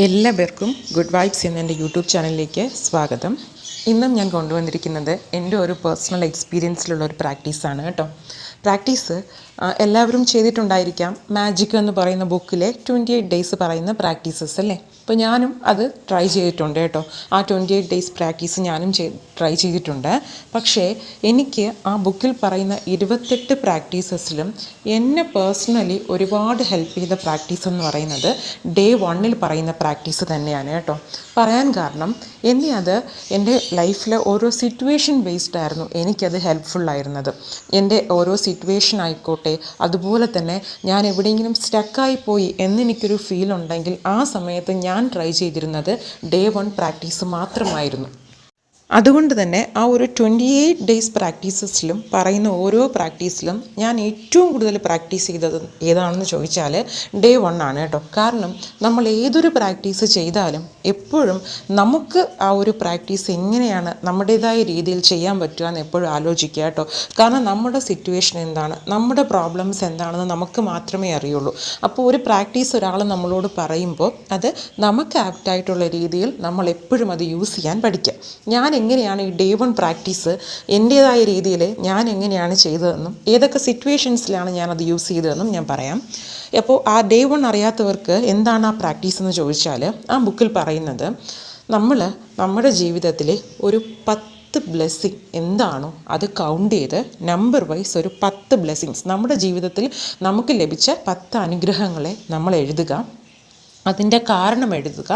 എല്ലാവർക്കും good vibes എന്ന എൻ്റെ യൂട്യൂബ് ചാനലിലേക്ക് സ്വാഗതം. ഇന്നും ഞാൻ കൊണ്ടുവന്നിരിക്കുന്നത് എൻ്റെ ഒരു പേഴ്സണൽ എക്സ്പീരിയൻസിലുള്ള ഒരു പ്രാക്ടീസാണ് കേട്ടോ. പ്രാക്ടീസ് എല്ലാവരും ചെയ്തിട്ടുണ്ടായിരിക്കാം. മാജിക് എന്ന് പറയുന്ന ബുക്കിലെ 28 ഡേയ്സ് പറയുന്ന പ്രാക്ടീസസ് അല്ലേ. അപ്പോൾ ഞാനും അത് ട്രൈ ചെയ്തിട്ടുണ്ട് കേട്ടോ. ആ 28 ഡേയ്സ് പ്രാക്ടീസ് ഞാനും ട്രൈ ചെയ്തിട്ടുണ്ട്. പക്ഷേ എനിക്ക് ആ ബുക്കിൽ പറയുന്ന 28 പ്രാക്ടീസസിലും എന്നെ പേഴ്സണലി ഒരുപാട് ഹെൽപ്പ് ചെയ്ത പ്രാക്ടീസ് എന്ന് പറയുന്നത് ഡേ 1 പറയുന്ന പ്രാക്ടീസ് തന്നെയാണ് കേട്ടോ. പറയാൻ കാരണം എന്നെ അത് എൻ്റെ ലൈഫിലെ ഓരോ സിറ്റുവേഷൻ ബേസ്ഡ് ആയിരുന്നു എനിക്കത് ഹെൽപ്ഫുള്ളായിരുന്നത്. എൻ്റെ ഓരോ സിറ്റുവേഷൻ ആയിക്കോട്ടെ, അതുപോലെ തന്നെ ഞാൻ എവിടെയെങ്കിലും സ്റ്റക്കായി പോയി എന്നെനിക്കൊരു ഫീൽ ഉണ്ടെങ്കിൽ ആ സമയത്ത് ഞാൻ ട്രൈ ചെയ്തിരുന്നത് ഡേ 1 പ്രാക്ടീസ് മാത്രമായിരുന്നു. അതുകൊണ്ട് തന്നെ ആ ഒരു 28 ഡേയ്സ് പ്രാക്ടീസസിലും പറയുന്ന ഓരോ പ്രാക്ടീസിലും ഞാൻ ഏറ്റവും കൂടുതൽ പ്രാക്ടീസ് ചെയ്തത് ഏതാണെന്ന് ചോദിച്ചാൽ ഡേ 1 ആണ് കേട്ടോ. കാരണം നമ്മൾ ഏതൊരു പ്രാക്ടീസ് ചെയ്താലും എപ്പോഴും നമുക്ക് ആ ഒരു പ്രാക്ടീസ് എങ്ങനെയാണ് നമ്മുടേതായ രീതിയിൽ ചെയ്യാൻ പറ്റുക എന്ന് എപ്പോഴും ആലോചിക്കുക കേട്ടോ. കാരണം നമ്മുടെ സിറ്റുവേഷൻ എന്താണ്, നമ്മുടെ പ്രോബ്ലംസ് എന്താണെന്ന് നമുക്ക് മാത്രമേ അറിയുള്ളൂ. അപ്പോൾ ഒരു പ്രാക്ടീസ് ഒരാൾ നമ്മളോട് പറയുമ്പോൾ അത് നമുക്ക് ആപ്റ്റായിട്ടുള്ള രീതിയിൽ നമ്മൾ എപ്പോഴും അത് യൂസ് ചെയ്യാൻ പഠിക്കുക. ഞാൻ എങ്ങനെയാണ് ഈ ഡേ 1 പ്രാക്ടീസ് എൻ്റേതായ രീതിയിൽ ഞാൻ എങ്ങനെയാണ് ചെയ്തതെന്നും ഏതൊക്കെ സിറ്റുവേഷൻസിലാണ് ഞാനത് യൂസ് ചെയ്തതെന്നും ഞാൻ പറയാം. അപ്പോൾ ആ ഡേ 1 അറിയാത്തവർക്ക് എന്താണ് ആ പ്രാക്ടീസ് എന്ന് ചോദിച്ചാൽ ആ ബുക്കിൽ പറയുന്നത് നമ്മുടെ ജീവിതത്തിൽ ഒരു 10 ബ്ലെസ്സിങ് എന്താണോ അത് കൗണ്ട് ചെയ്ത് നമ്പർ വൈസ് ഒരു 10 ബ്ലെസ്സിങ്സ് നമ്മുടെ ജീവിതത്തിൽ നമുക്ക് ലഭിച്ച 10 അനുഗ്രഹങ്ങളെ നമ്മൾ എഴുതുക, അതിൻ്റെ കാരണം എഴുതുക.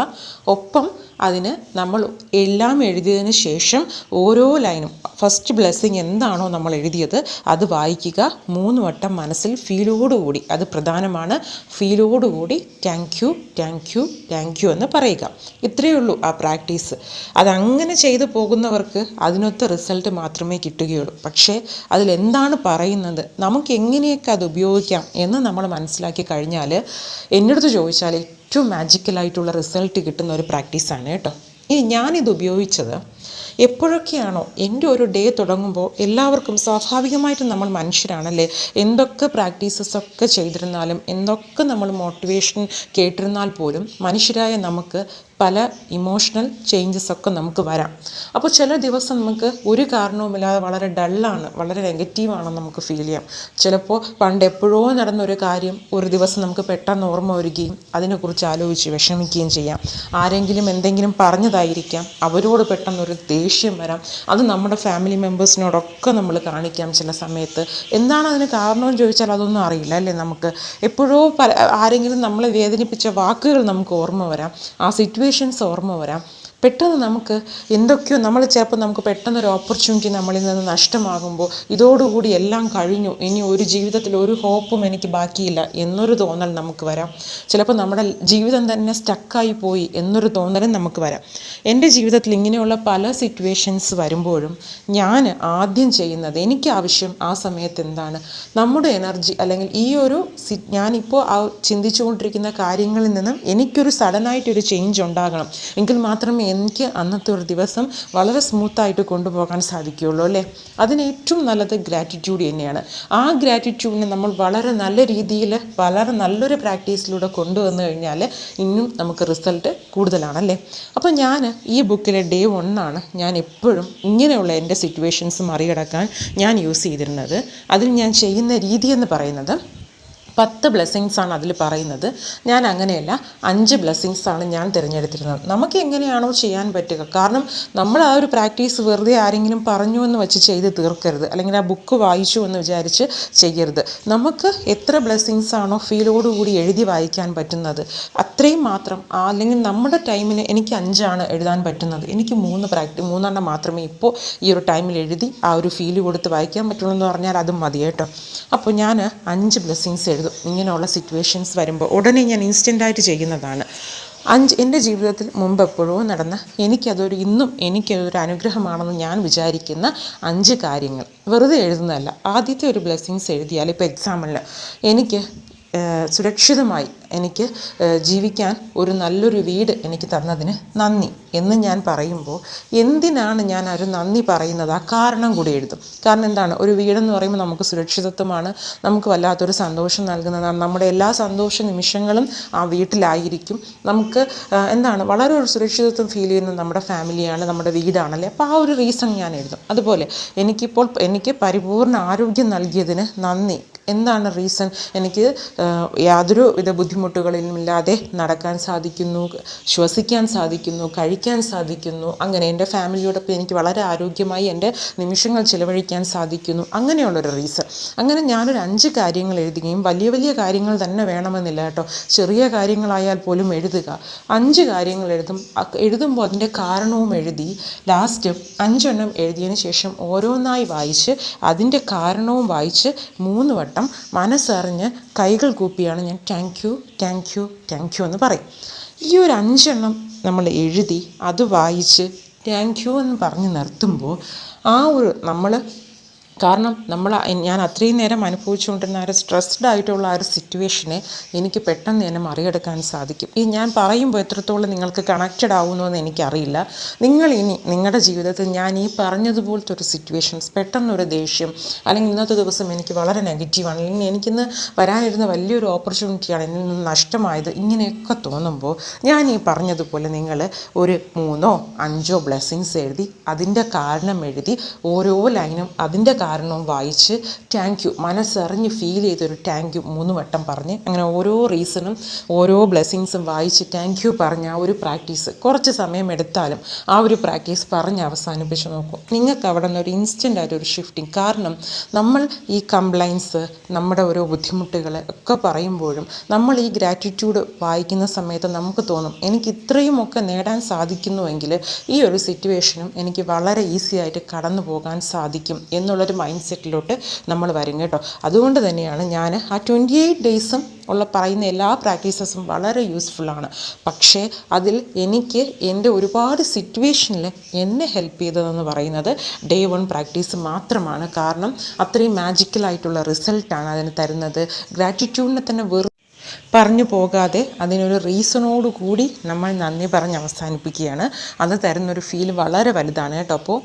ഒപ്പം അതിന് നമ്മൾ എല്ലാം എഴുതിയതിന് ശേഷം ഓരോ ലൈനും ഫസ്റ്റ് ബ്ലെസ്സിങ് എന്താണോ നമ്മൾ എഴുതിയത് അത് വായിക്കുക. 3 വട്ടം മനസ്സിൽ ഫീലോടുകൂടി, അത് പ്രധാനമാണ്, ഫീലോടുകൂടി thank you thank you thank you എന്ന് പറയുക. ഇത്രയേ ഉള്ളൂ ആ പ്രാക്ടീസ്. അതങ്ങനെ ചെയ്തു പോകുന്നവർക്ക് അതിനൊത്ത റിസൾട്ട് മാത്രമേ കിട്ടുകയുള്ളൂ. പക്ഷേ അതിലെന്താണ് പറയുന്നത്, നമുക്ക് എങ്ങനെയൊക്കെ അത് ഉപയോഗിക്കാം എന്ന് നമ്മൾ മനസ്സിലാക്കി കഴിഞ്ഞാൽ എന്നോടത്ത് ചോദിച്ചാൽ ഏറ്റവും മാജിക്കലായിട്ടുള്ള റിസൾട്ട് കിട്ടുന്ന ഒരു പ്രാക്ടീസാണ് കേട്ടോ. ഇനി ഞാനിത് ഉപയോഗിച്ചത് എപ്പോഴൊക്കെയാണോ എൻ്റെ ഒരു ഡേ തുടങ്ങുമ്പോൾ എല്ലാവർക്കും സ്വാഭാവികമായിട്ടും നമ്മൾ മനുഷ്യരാണല്ലേ, എന്തൊക്കെ പ്രാക്ടീസസൊക്കെ ചെയ്തിരുന്നാലും എന്തൊക്കെ നമ്മൾ മോട്ടിവേഷൻ കേട്ടിരുന്നാൽ പോലും മനുഷ്യരായ നമുക്ക് പല ഇമോഷണൽ ചേഞ്ചസൊക്കെ നമുക്ക് വരാം. അപ്പോൾ ചില ദിവസം നമുക്ക് ഒരു കാരണവുമില്ലാതെ വളരെ ഡള്ളാണ്, വളരെ നെഗറ്റീവാണെന്ന് നമുക്ക് ഫീൽ ചെയ്യാം. ചിലപ്പോൾ പണ്ട് എപ്പോഴോ നടന്നൊരു കാര്യം ഒരു ദിവസം നമുക്ക് പെട്ടെന്ന് ഓർമ്മ വരികയും അതിനെക്കുറിച്ച് ആലോചിച്ച് വിഷമിക്കുകയും ചെയ്യാം. ആരെങ്കിലും എന്തെങ്കിലും പറഞ്ഞതായിരിക്കാം, അവരോട് പെട്ടെന്നൊരു ദേഷ്യം വരാം. അത് നമ്മുടെ ഫാമിലി മെമ്പേഴ്സിനോടൊക്കെ നമ്മൾ കാണിക്കാം ചില സമയത്ത്. എന്താണ് അതിന് കാരണമെന്ന് ചോദിച്ചാൽ അതൊന്നും അറിയില്ല അല്ലേ. നമുക്ക് എപ്പോഴോ ആരെങ്കിലും നമ്മളെ വേദനിപ്പിച്ച വാക്കുകൾ നമുക്ക് ഓർമ്മ വരാം, ആ സിറ്റുവേഷൻസ് ഓർമ്മ വരാം. പെട്ടെന്ന് നമുക്ക് എന്തൊക്കെയോ നമുക്ക് പെട്ടെന്നൊരു ഓപ്പർച്യൂണിറ്റി നമ്മളിൽ നിന്ന് നഷ്ടമാകുമ്പോൾ ഇതോടുകൂടി എല്ലാം കഴിഞ്ഞു, ഇനി ഒരു ജീവിതത്തിൽ ഒരു ഹോപ്പും എനിക്ക് ബാക്കിയില്ല എന്നൊരു തോന്നൽ നമുക്ക് വരാം. ചിലപ്പോൾ നമ്മുടെ ജീവിതം തന്നെ സ്റ്റക്കായി പോയി എന്നൊരു തോന്നലും നമുക്ക് വരാം. എൻ്റെ ജീവിതത്തിൽ ഇങ്ങനെയുള്ള പല സിറ്റുവേഷൻസ് വരുമ്പോഴും ഞാൻ ആദ്യം ചെയ്യുന്നത്, എനിക്ക് ആവശ്യം ആ സമയത്ത് എന്താണ്, നമ്മുടെ എനർജി അല്ലെങ്കിൽ ഈ ഒരു ഞാനിപ്പോൾ ചിന്തിച്ചുകൊണ്ടിരിക്കുന്ന കാര്യങ്ങളിൽ നിന്നും എനിക്കൊരു സഡനായിട്ടൊരു ചേഞ്ച് ഉണ്ടാകണം. എങ്കിൽ മാത്രമേ എനിക്ക് അന്നത്തെ ഒരു ദിവസം വളരെ സ്മൂത്തായിട്ട് കൊണ്ടുപോകാൻ സാധിക്കുകയുള്ളൂ അല്ലേ. അതിന് ഏറ്റവും നല്ലത് ഗ്രാറ്റിറ്റ്യൂഡ് തന്നെയാണ്. ആ ഗ്രാറ്റിറ്റ്യൂഡിനെ നമ്മൾ വളരെ നല്ല രീതിയിൽ വളരെ നല്ലൊരു പ്രാക്ടീസിലൂടെ കൊണ്ടുവന്നു കഴിഞ്ഞാൽ ഇന്നും നമുക്ക് റിസൾട്ട് കൂടുതലാണല്ലേ. അപ്പോൾ ഞാൻ ഈ ബുക്കിലെ ഡേ 1 ഞാൻ എപ്പോഴും ഇങ്ങനെയുള്ള എൻ്റെ സിറ്റുവേഷൻസ് മറികടക്കാൻ ഞാൻ യൂസ് ചെയ്തിരുന്നത്. അതിൽ ഞാൻ ചെയ്യുന്ന രീതി എന്ന് പറയുന്നത് 10 ബ്ലെസ്സിങ്സാണ് അതിൽ പറയുന്നത്. ഞാൻ അങ്ങനെയല്ല, 5 ബ്ലെസ്സിങ്സാണ് ഞാൻ തിരഞ്ഞെടുത്തിരുന്നത്. നമുക്ക് എങ്ങനെയാണോ ചെയ്യാൻ പറ്റുക. കാരണം നമ്മൾ ആ ഒരു പ്രാക്ടീസ് വെറുതെ ആരെങ്കിലും പറഞ്ഞു എന്ന് വെച്ച് ചെയ്ത് തീർക്കരുത്, അല്ലെങ്കിൽ ആ ബുക്ക് വായിച്ചു എന്ന് വിചാരിച്ച് ചെയ്യരുത്. നമുക്ക് എത്ര ബ്ലെസ്സിങ്സാണോ ഫീലോടുകൂടി എഴുതി വായിക്കാൻ പറ്റുന്നത് അത്രയും മാത്രം, അല്ലെങ്കിൽ നമ്മുടെ ടൈമിന് എനിക്ക് 5 എഴുതാൻ പറ്റുന്നത്, എനിക്ക് 3 മാത്രമേ ഇപ്പോൾ ഈ ഒരു ടൈമിൽ എഴുതി ആ ഒരു ഫീല് കൊടുത്ത് വായിക്കാൻ പറ്റുള്ളൂ എന്ന് പറഞ്ഞാൽ അതും മതി കേട്ടോ. അപ്പോൾ ഞാൻ 5 ബ്ലെസ്സിങ്സ് എഴുതും. ഇങ്ങനെയുള്ള സിറ്റുവേഷൻസ് വരുമ്പോൾ ഉടനെ ഞാൻ ഇൻസ്റ്റൻ്റായിട്ട് ചെയ്യുന്നതാണ്. എൻ്റെ ജീവിതത്തിൽ മുമ്പ് എപ്പോഴോ നടന്ന ഇന്നും എനിക്കതൊരു അനുഗ്രഹമാണെന്ന് ഞാൻ വിചാരിക്കുന്ന 5 കാര്യങ്ങൾ വെറുതെ എഴുതുന്നതല്ല. ആദ്യത്തെ ഒരു ബ്ലെസ്സിങ്സ് എഴുതിയാൽ, ഇപ്പോൾ എക്സാമ്പിളിന് എനിക്ക് സുരക്ഷിതമായി എനിക്ക് ജീവിക്കാൻ ഒരു നല്ലൊരു വീട് എനിക്ക് തന്നതിന് നന്ദി എന്ന് ഞാൻ പറയുമ്പോൾ എന്തിനാണ് ഞാൻ ഒരു നന്ദി പറയുന്നത് ആ കാരണം കൂടി എഴുതും. കാരണം എന്താണ്, ഒരു വീടെന്ന് പറയുമ്പോൾ നമുക്ക് സുരക്ഷിതത്വമാണ്, നമുക്ക് വല്ലാത്തൊരു സന്തോഷം നൽകുന്നതാണ്. നമ്മുടെ എല്ലാ സന്തോഷ നിമിഷങ്ങളും ആ വീട്ടിലായിരിക്കും. നമുക്ക് എന്താണ് വളരെ ഒരു സുരക്ഷിതത്വം ഫീൽ ചെയ്യുന്നത് നമ്മുടെ ഫാമിലിയാണ്, നമ്മുടെ വീടാണല്ലേ. അപ്പോൾ ആ ഒരു റീസൺ ഞാൻ എഴുതും. അതുപോലെ എനിക്ക് പരിപൂർണ്ണ ആരോഗ്യം നൽകിയതിന് നന്ദി. എന്താണ് റീസൺ? എനിക്ക് യാതൊരു വിധ ബുദ്ധിമുട്ടുകളിലുമില്ലാതെ നടക്കാൻ സാധിക്കുന്നു, ശ്വസിക്കാൻ സാധിക്കുന്നു, കഴിക്കാൻ സാധിക്കുന്നു. അങ്ങനെ എൻ്റെ ഫാമിലിയോടൊപ്പം എനിക്ക് വളരെ ആരോഗ്യമായി എൻ്റെ നിമിഷങ്ങൾ ചിലവഴിക്കാൻ സാധിക്കുന്നു. അങ്ങനെയുള്ളൊരു റീസൺ. അങ്ങനെ ഞാനൊരു 5 കാര്യങ്ങൾ എഴുതുകയും വലിയ വലിയ കാര്യങ്ങൾ തന്നെ വേണമെന്നില്ല കേട്ടോ, ചെറിയ കാര്യങ്ങളായാൽ പോലും എഴുതുക. 5 കാര്യങ്ങൾ എഴുതുമ്പോൾ അതിൻ്റെ കാരണവും എഴുതി ലാസ്റ്റ് 5 എണ്ണം എഴുതിയതിന് ശേഷം ഓരോന്നായി വായിച്ച് അതിൻ്റെ കാരണവും വായിച്ച് 3 വട്ടം മനസ്സറിഞ്ഞ് കൈകൾ കൂപ്പിയാണ് ഞാൻ താങ്ക് യു എന്ന് പറയും. ഈ ഒരു 5 എണ്ണം നമ്മൾ എഴുതി അത് വായിച്ച് താങ്ക് യു എന്ന് പറഞ്ഞ് നിർത്തുമ്പോൾ കാരണം ഞാൻ അത്രയും നേരം അനുഭവിച്ചുകൊണ്ടിരുന്ന ഒരു സ്ട്രെസ്ഡ് ആയിട്ടുള്ള ആ ഒരു സിറ്റുവേഷനെ എനിക്ക് പെട്ടെന്ന് തന്നെ മറികടക്കാൻ സാധിക്കും. ഈ ഞാൻ പറയുമ്പോൾ എത്രത്തോളം നിങ്ങൾക്ക് കണക്റ്റഡ് ആവുമെന്ന് എനിക്കറിയില്ല. നിങ്ങളുടെ ജീവിതത്തിൽ ഞാൻ ഈ പറഞ്ഞതുപോലത്തെ ഒരു സിറ്റുവേഷൻസ്, പെട്ടെന്നൊരു ദേഷ്യം, അല്ലെങ്കിൽ ഇന്നത്തെ ദിവസം എനിക്ക് വളരെ നെഗറ്റീവാണ്, അല്ലെങ്കിൽ എനിക്കിന്ന് വരാനിരുന്ന വലിയൊരു ഓപ്പർച്യൂണിറ്റിയാണ് എന്നിൽ നിന്ന് നഷ്ടമായത്, ഇങ്ങനെയൊക്കെ തോന്നുമ്പോൾ ഞാൻ ഈ പറഞ്ഞതുപോലെ നിങ്ങൾ ഒരു 3ഓ 5ഓ ബ്ലെസ്സിങ്സ് എഴുതി അതിൻ്റെ കാരണം എഴുതി ഓരോ ലൈനും അതിൻ്റെ കാരണവും വായിച്ച് താങ്ക് യു മനസ്സറിഞ്ഞ് ഫീൽ ചെയ്തൊരു താങ്ക് യു 3 വട്ടം പറഞ്ഞ് അങ്ങനെ ഓരോ റീസണും ഓരോ ബ്ലെസ്സിങ്സും വായിച്ച് താങ്ക് യു പറഞ്ഞ ആ ഒരു പ്രാക്ടീസ് കുറച്ച് സമയം എടുത്താലും ആ ഒരു പ്രാക്ടീസ് പറഞ്ഞ് അവസാനിപ്പിച്ച് നോക്കും. നിങ്ങൾക്ക് അവിടെ നിന്ന് ഒരു ഇൻസ്റ്റൻ്റ് ആയിട്ടൊരു ഷിഫ്റ്റിംഗ്. കാരണം നമ്മൾ ഈ കംപ്ലൈൻസ്, നമ്മുടെ ഓരോ ബുദ്ധിമുട്ടുകൾ ഒക്കെ പറയുമ്പോഴും നമ്മൾ ഈ ഗ്രാറ്റിറ്റ്യൂഡ് വായിക്കുന്ന സമയത്ത് നമുക്ക് തോന്നും എനിക്ക് ഇത്രയുമൊക്കെ നേടാൻ സാധിക്കുന്നുവെങ്കിൽ ഈ ഒരു സിറ്റുവേഷനും എനിക്ക് വളരെ ഈസി ആയിട്ട് കടന്നു പോകാൻ സാധിക്കും എന്നുള്ളൊരു മൈൻഡ് സെറ്റിലോട്ട് നമ്മൾ വരും കേട്ടോ. അതുകൊണ്ട് തന്നെയാണ് ഞാൻ ആ 28 ഡേയ്സും ഉള്ള പറയുന്ന എല്ലാ പ്രാക്ടീസസും വളരെ യൂസ്ഫുള്ളാണ്. പക്ഷേ അതിൽ എനിക്ക് എൻ്റെ ഒരുപാട് സിറ്റുവേഷനിൽ എന്നെ ഹെൽപ്പ് ചെയ്തതെന്ന് പറയുന്നത് ഡേ 1 പ്രാക്ടീസ് മാത്രമാണ്. കാരണം അത്രയും മാജിക്കലായിട്ടുള്ള റിസൾട്ടാണ് അതിന് തരുന്നത്. ഗ്രാറ്റിറ്റ്യൂഡിനെ തന്നെ പറഞ്ഞു പോകാതെ അതിനൊരു റീസണോട് കൂടി നമ്മൾ നന്ദി പറഞ്ഞ് അവസാനിപ്പിക്കുകയാണ്. അത് തരുന്നൊരു ഫീൽ വളരെ വലുതാണ് കേട്ടോ. അപ്പോൾ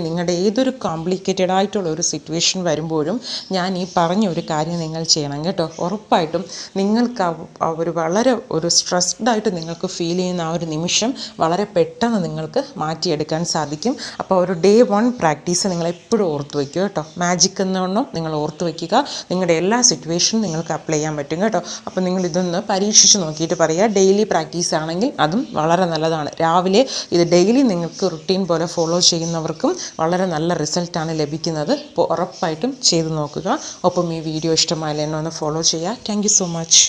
നിങ്ങളുടെ ഏതൊരു കോംപ്ലിക്കേറ്റഡ് ആയിട്ടുള്ള ഒരു സിറ്റുവേഷൻ വരുമ്പോഴും ഞാൻ ഈ പറഞ്ഞ ഒരു കാര്യം നിങ്ങൾ ചെയ്യണം കേട്ടോ. ഉറപ്പായിട്ടും നിങ്ങൾക്ക് വളരെ ഒരു സ്ട്രെസ്ഡ് ആയിട്ട് നിങ്ങൾക്ക് ഫീൽ ചെയ്യുന്ന ആ ഒരു നിമിഷം വളരെ പെട്ടെന്ന് നിങ്ങൾക്ക് മാറ്റിയെടുക്കാൻ സാധിക്കും. അപ്പോൾ ഒരു ഡേ 1 പ്രാക്ടീസ് നിങ്ങൾ എപ്പോഴും ഓർത്ത് വയ്ക്കുക കേട്ടോ. മാജിക് എന്നൊന്നും നിങ്ങൾ ഓർത്ത് വയ്ക്കുക. നിങ്ങളുടെ എല്ലാ സിറ്റുവേഷനും നിങ്ങൾക്ക് അപ്ലൈ ചെയ്യാൻ പറ്റും കേട്ടോ. അപ്പോൾ നിങ്ങൾ ഇതൊന്ന് പരീക്ഷിച്ച് നോക്കിയിട്ട് പറയുക. ഡെയിലി പ്രാക്ടീസ് ആണെങ്കിൽ അതും വളരെ നല്ലതാണ്. രാവിലെ ഇത് ഡെയിലി നിങ്ങൾക്ക് റുട്ടീൻ പോലെ ഫോളോ ചെയ്യുന്നവർക്കും വളരെ നല്ല റിസൾട്ടാണ് ലഭിക്കുന്നത്. അപ്പോൾ ഉറപ്പായിട്ടും ചെയ്ത് നോക്കുക. ഒപ്പം ഈ വീഡിയോ ഇഷ്ടമായാലും എന്നെ ഒന്ന് ഫോളോ ചെയ്യുക. Thank you so much.